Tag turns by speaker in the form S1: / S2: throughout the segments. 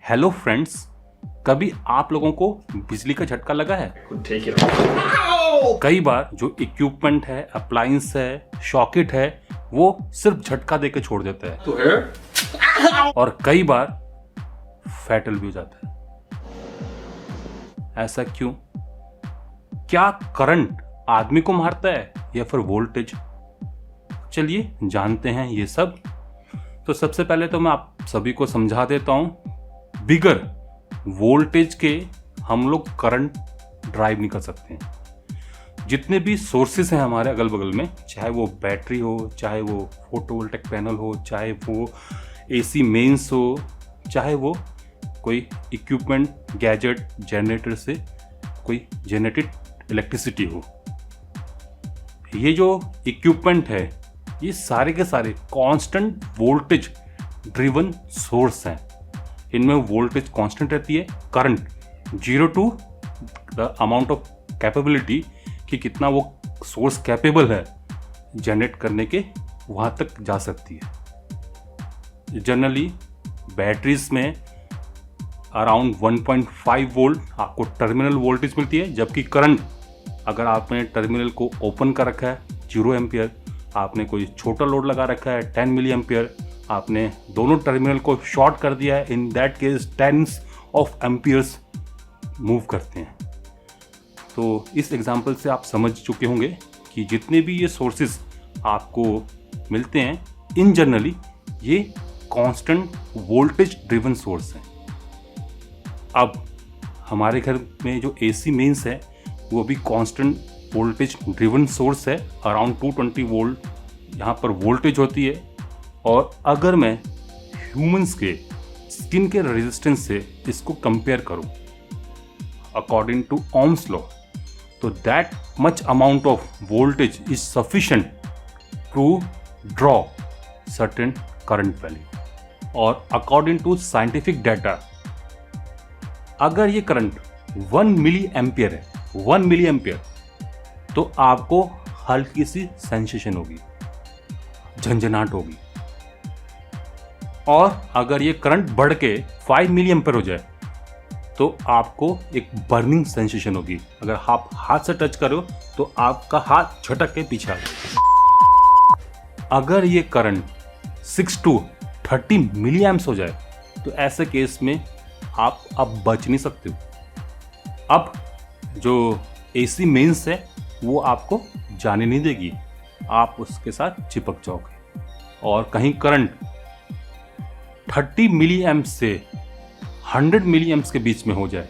S1: Hello friends, कभी आप लोगों को बिजली का झटका लगा है? कई बार जो इक्विपमेंट है, अप्लायंस है, सॉकेट है, वो सिर्फ झटका देके छोड़ देता है
S2: तो है
S1: और कई बार फैटल भी हो जाता है। ऐसा क्यों? क्या करंट आदमी को मारता है या फिर वोल्टेज? चलिए जानते हैं ये सब। तो सबसे पहले तो मैं आप सभी को समझा देता हूं, बिगर वोल्टेज के हम लोग करंट ड्राइव नहीं कर सकते हैं। जितने भी सोर्सेस हैं हमारे अगल बगल में, चाहे वो बैटरी हो, चाहे वो फोटोवोल्टिक पैनल हो, चाहे वो एसी मेंस हो, चाहे वो कोई इक्विपमेंट गैजेट जनरेटर से कोई जनरेटेड इलेक्ट्रिसिटी हो, ये जो इक्विपमेंट है ये सारे के सारे कांस्टेंट वोल्टेज ड्रिवन सोर्स हैं। इनमें वोल्टेज कांस्टेंट रहती है, current 0 to the amount of capability कि कितना वो सोर्स कैपेबल है जनरेट करने के, वहां तक जा सकती है। जनरली बैटरीज में अराउंड 1.5 वोल्ट आपको टर्मिनल वोल्टेज मिलती है, जबकि करंट अगर आपने टर्मिनल को ओपन कर रखा है 0 एम्पियर, आपने कोई छोटा लोड लगा रखा है 10 मिली एम्पियर, आपने दोनों टर्मिनल को शॉर्ट कर दिया है, in that case tens of amperes move करते हैं। तो इस एग्जांपल से आप समझ चुके होंगे कि जितने भी ये सोर्सेज आपको मिलते हैं, इन जनरली ये कांस्टेंट वोल्टेज ड्रिवन सोर्स हैं। अब हमारे घर में जो एसी मेंस है वो भी कांस्टेंट वोल्टेज ड्रिवन सोर्स है, अराउंड 220 वोल्ट यहाँ पर वोल्टेज होती है। और अगर मैं ह्यूमंस के स्किन के रेजिस्टेंस से इसको कंपेयर करूं अकॉर्डिंग टू ओम्स लॉ, तो that much amount of voltage is sufficient to draw certain current value. और अकॉर्डिंग टू साइंटिफिक डाटा, अगर ये करंट 1 मिली एम्पियर है, 1 मिली एम्पियर, तो आपको हल्की सी सेंसेशन होगी, झंझनाहट होगी। और अगर ये करंट बढ़ के 5 मिली एम्पियर हो जाए तो आपको एक बर्निंग सेंसेशन होगी। अगर आप हाथ से टच करो तो आपका हाथ झटक के पीछे आ जाए। अगर ये करंट 6 टू 30 मिली एम्प्स हो जाए तो ऐसे केस में आप अब बच नहीं सकते हो। अब जो एसी मेंस है वो आपको जाने नहीं देगी, आप उसके साथ चिपक जाओगे। और कहीं करंट 30 मिली एम्प्स से 100 मिली एम्प्स के बीच में हो जाए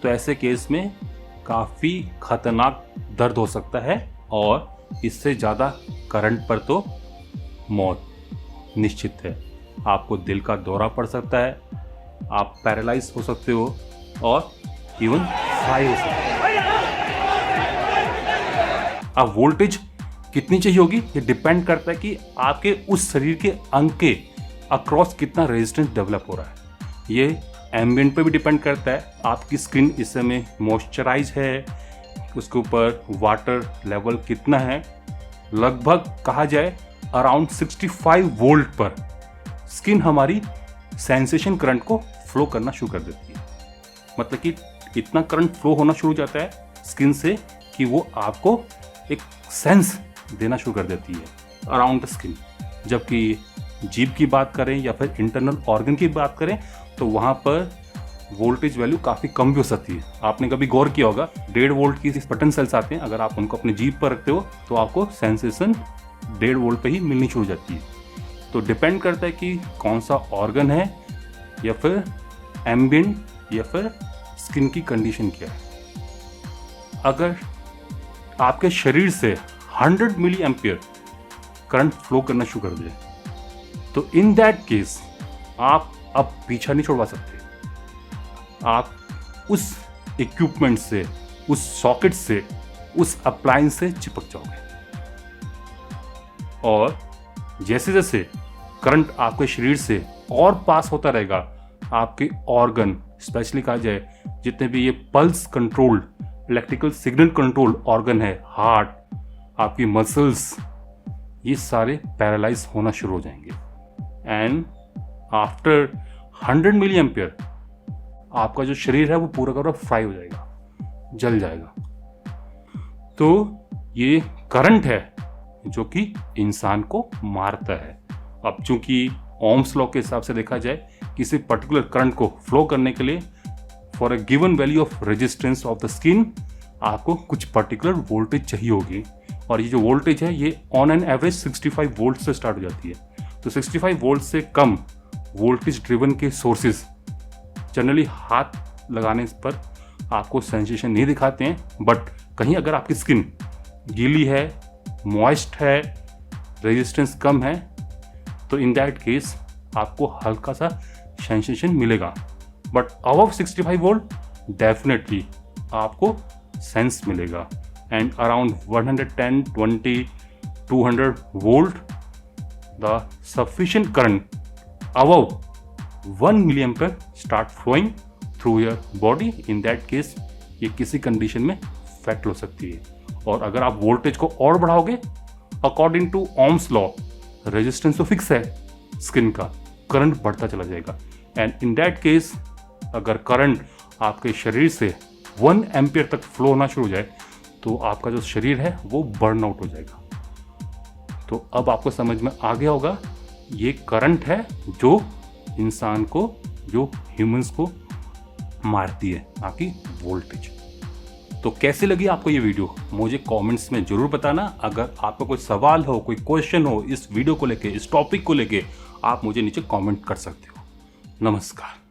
S1: तो ऐसे केस में काफ़ी खतरनाक दर्द हो सकता है, और इससे ज़्यादा करंट पर तो मौत निश्चित है। आपको दिल का दौरा पड़ सकता है, आप पैरालाइज हो सकते हो और इवन फ्राई हो सकते हो। अब वोल्टेज कितनी चाहिए होगी ये डिपेंड करता है कि आपके उस शरीर के अंग के अक्रॉस कितना रेजिस्टेंस डेवलप हो रहा है। ये एम्बिएंट पे भी डिपेंड करता है, आपकी स्किन इस समय मॉइस्चराइज है, उसके ऊपर वाटर लेवल कितना है। लगभग कहा जाए अराउंड 65 वोल्ट पर स्किन हमारी सेंसेशन करंट को फ्लो करना शुरू कर देती है। मतलब कि इतना करंट फ्लो होना शुरू हो जाता है स्किन से कि वो आपको एक सेंस देना शुरू कर देती है अराउंड द स्किन। जबकि जीभ की बात करें या फिर इंटरनल ऑर्गन की बात करें तो वहाँ पर वोल्टेज वैल्यू काफ़ी कम भी हो सकती है। आपने कभी गौर किया होगा 1.5 वोल्ट की बटन सेल्स आते हैं, अगर आप उनको अपने जीभ पर रखते हो तो आपको सेंसेशन 1.5 वोल्ट पे ही मिलनी शुरू हो जाती है। तो डिपेंड करता है कि कौन सा ऑर्गन है या फिर एम्बिएंट या फिर स्किन की कंडीशन क्या है। अगर आपके शरीर से 100 मिली एम्पियर करंट फ्लो करना शुरू कर दे तो इन दैट केस आप अब पीछा नहीं छोड़वा सकते। आप उस इक्विपमेंट से, उस सॉकेट से, उस अप्लायंस से चिपक जाओगे। और जैसे जैसे करंट आपके शरीर से और पास होता रहेगा, आपके ऑर्गन, स्पेशली कहा जाए जितने भी ये pulse controlled electrical signal control organ है, हार्ट, आपकी मसल्स, ये सारे पैरालाइज होना शुरू हो जाएंगे। एंड आफ्टर 100 मिली एम्पियर आपका जो शरीर है वो पूरा का पूरा फ्राई हो जाएगा, जल जाएगा। तो ये करंट है जो कि इंसान को मारता है। अब चूंकि ओम्स लॉ के हिसाब से देखा जाए, किसी पर्टिकुलर करंट को फ्लो करने के लिए for a given value of resistance of the skin आपको कुछ पर्टिकुलर वोल्टेज चाहिए होगी, और ये जो वोल्टेज है ये ऑन एन एवरेज 65 वोल्ट से स्टार्ट हो जाती है। तो 65 वोल्ट से कम वोल्टेज ड्रिवन के सोर्सेज जनरली हाथ लगाने पर आपको सेंसेशन नहीं दिखाते हैं, बट कहीं अगर आपकी स्किन गीली है, मॉइस्ट है, रेजिस्टेंस कम है, तो इन दैट केस आपको हल्का सा सेंसेशन मिलेगा। बट अबव 65 वोल्ट डेफिनेटली आपको सेंस मिलेगा, and around 110, 20, 200 volt the sufficient current above 1 milliampere start flowing through your body. In that case ये किसी कंडीशन में फैक्ट हो सकती है। और अगर आप वोल्टेज को और बढ़ाओगे, according to ohms law resistance तो फिक्स है स्किन का, करंट बढ़ता चला जाएगा, एंड इन दैट केस अगर करंट आपके शरीर से 1 एम्पियर तक फ्लो होना शुरू हो जाए तो आपका जो शरीर है वो बर्न आउट हो जाएगा। तो अब आपको समझ में आ गया होगा, ये करंट है जो इंसान को, जो ह्यूमंस को मारती है, ना कि वोल्टेज। तो कैसी लगी आपको ये वीडियो मुझे कमेंट्स में जरूर बताना। अगर आपका कोई सवाल हो, कोई क्वेश्चन हो इस वीडियो को लेके, इस टॉपिक को लेके, आप मुझे नीचे कमेंट कर सकते हो। नमस्कार।